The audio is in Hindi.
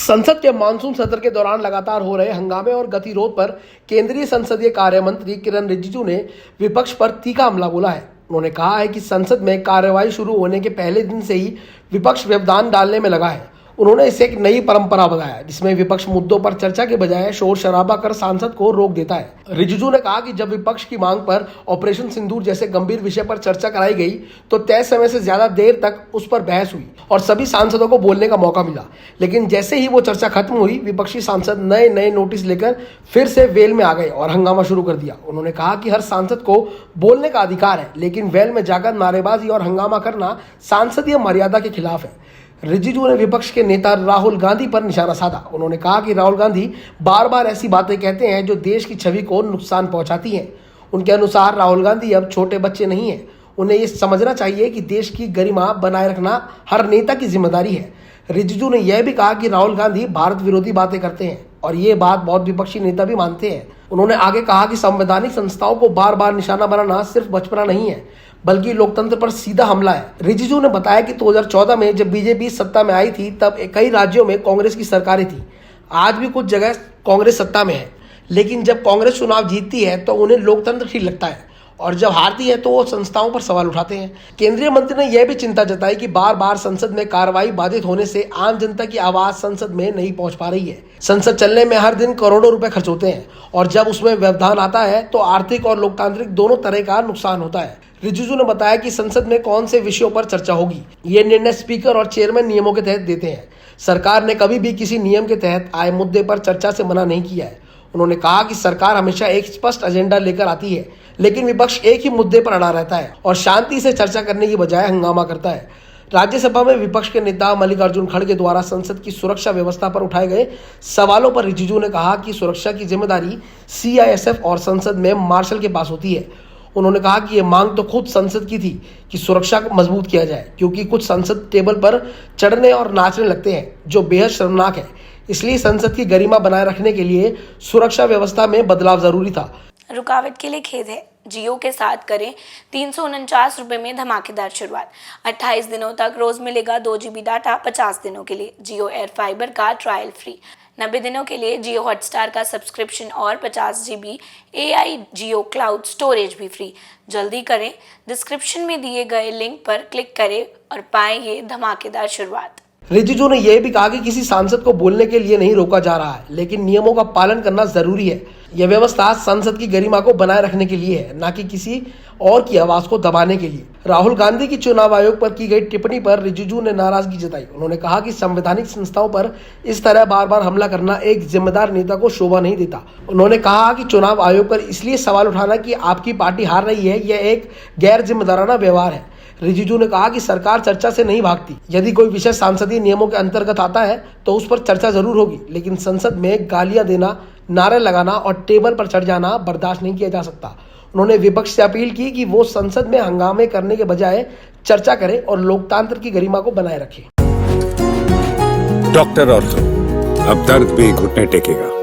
संसद के मानसून सत्र के दौरान लगातार हो रहे हंगामे और गतिरोध पर केंद्रीय संसदीय कार्य मंत्री किरण रिजिजू ने विपक्ष पर तीखा हमला बोला है। उन्होंने कहा है कि संसद में कार्यवाही शुरू होने के पहले दिन से ही विपक्ष व्यवधान डालने में लगा है। उन्होंने इसे एक नई परंपरा बताया जिसमें विपक्ष मुद्दों पर चर्चा के बजाय शोर शराबा कर सांसद को रोक देता है। रिजिजू ने कहा कि जब विपक्ष की मांग पर ऑपरेशन सिंदूर जैसे गंभीर विषय पर चर्चा कराई गई तो तय समय से ज्यादा देर तक उस पर बहस हुई और सभी सांसदों को बोलने का मौका मिला, लेकिन जैसे ही वो चर्चा खत्म हुई विपक्षी सांसद नए नोटिस लेकर फिर से वेल में आ गए और हंगामा शुरू कर दिया। उन्होंने कहा कि हर सांसद को बोलने का अधिकार है, लेकिन वेल में जाकर नारेबाजी और हंगामा करना सांसदीय मर्यादा के खिलाफ है। रिजिजू ने विपक्ष के नेता राहुल गांधी पर निशाना साधा। उन्होंने कहा कि राहुल गांधी बार बार ऐसी बातें कहते हैं जो देश की छवि को नुकसान पहुंचाती हैं। उनके अनुसार राहुल गांधी अब छोटे बच्चे नहीं हैं। उन्हें ये समझना चाहिए कि देश की गरिमा बनाए रखना हर नेता की जिम्मेदारी है। रिजिजू ने यह भी कहा कि राहुल गांधी भारत विरोधी बातें करते हैं और ये बात बहुत विपक्षी नेता भी मानते हैं। उन्होंने आगे कहा कि संवैधानिक संस्थाओं को बार बार निशाना बनाना सिर्फ बचपना नहीं है बल्कि लोकतंत्र पर सीधा हमला है। रिजिजू ने बताया कि 2014 में जब बीजेपी सत्ता में आई थी तब कई राज्यों में कांग्रेस की सरकारें थी। आज भी कुछ जगह कांग्रेस सत्ता में है, लेकिन जब कांग्रेस चुनाव जीतती है तो उन्हें लोकतंत्र ठीक लगता है और जब हारती है तो वो संस्थाओं पर सवाल उठाते हैं। केंद्रीय मंत्री ने यह भी चिंता जताई कि बार बार संसद में कार्रवाई बाधित होने से आम जनता की आवाज संसद में नहीं पहुंच पा रही है। संसद चलने में हर दिन करोड़ों रुपए खर्च होते हैं और जब उसमें व्यवधान आता है तो आर्थिक और लोकतांत्रिक दोनों तरह का नुकसान होता है। रिजिजू ने बताया कि संसद में कौन से विषयों पर चर्चा होगी, ये निर्णय स्पीकर और चेयरमैन नियमों के तहत देते हैं। सरकार ने कभी भी किसी नियम के तहत आए मुद्दे पर चर्चा से मना नहीं किया है। उन्होंने कहा कि सरकार हमेशा एक स्पष्ट एजेंडा लेकर आती है, लेकिन विपक्ष एक ही मुद्दे पर अड़ा रहता है और शांति से चर्चा करने की बजाय हंगामा करता है। राज्यसभा में विपक्ष के नेता मल्लिकार्जुन खड़गे द्वारा संसद की सुरक्षा व्यवस्था पर उठाए गए सवालों पर रिजिजू ने कहा कि सुरक्षा की जिम्मेदारी सीआईएसएफ और संसद में मार्शल के पास होती है। उन्होंने कहा कि ये मांग तो खुद संसद की थी कि सुरक्षा को मजबूत किया जाए, क्योंकि कुछ सांसद टेबल पर चढ़ने और नाचने लगते हैं जो बेहद शर्मनाक है। इसलिए संसद की गरिमा बनाए रखने के लिए सुरक्षा व्यवस्था में बदलाव जरूरी था। रुकावट के लिए खेद है। जियो के साथ करें 349 रुपए में धमाकेदार शुरुआत। 28 दिनों तक रोज मिलेगा 2 GB डाटा 50 दिनों के लिए। जियो एयर फाइबर का ट्रायल फ्री। 90 दिनों के लिए जियो हॉटस्टार का सब्सक्रिप्शन और 50 GB AI जियो क्लाउड स्टोरेज भी फ्री। जल्दी करें, डिस्क्रिप्शन में दिए गए लिंक पर क्लिक करें और पाएं ये धमाकेदार शुरुआत। रिजिजू ने यह भी कहा कि किसी सांसद को बोलने के लिए नहीं रोका जा रहा है, लेकिन नियमों का पालन करना जरूरी है। यह व्यवस्था संसद की गरिमा को बनाए रखने के लिए है, न कि किसी और की आवाज को दबाने के लिए। राहुल गांधी की चुनाव आयोग पर की गई टिप्पणी पर रिजिजू ने नाराजगी जताई। उन्होंने कहा कि संवैधानिक संस्थाओं पर इस तरह बार बार हमला करना एक जिम्मेदार नेता को शोभा नहीं देता। उन्होंने कहा कि चुनाव आयोग पर इसलिए सवाल उठाना कि आपकी पार्टी हार रही है, यह एक गैर जिम्मेदाराना व्यवहार है। रिजिजू ने कहा कि सरकार चर्चा से नहीं भागती। यदि कोई विषय सांसदीय नियमों के अंतर्गत आता है तो उस पर चर्चा जरूर होगी, लेकिन संसद में गालियां देना, नारे लगाना और टेबल पर चढ़ जाना बर्दाश्त नहीं किया जा सकता। उन्होंने विपक्ष से अपील की कि वो संसद में हंगामे करने के बजाय चर्चा करे और लोकतंत्र की गरिमा को बनाए रखे। डॉक्टर ऑर्थो, अब दर्द भी घुटने टेकेगा।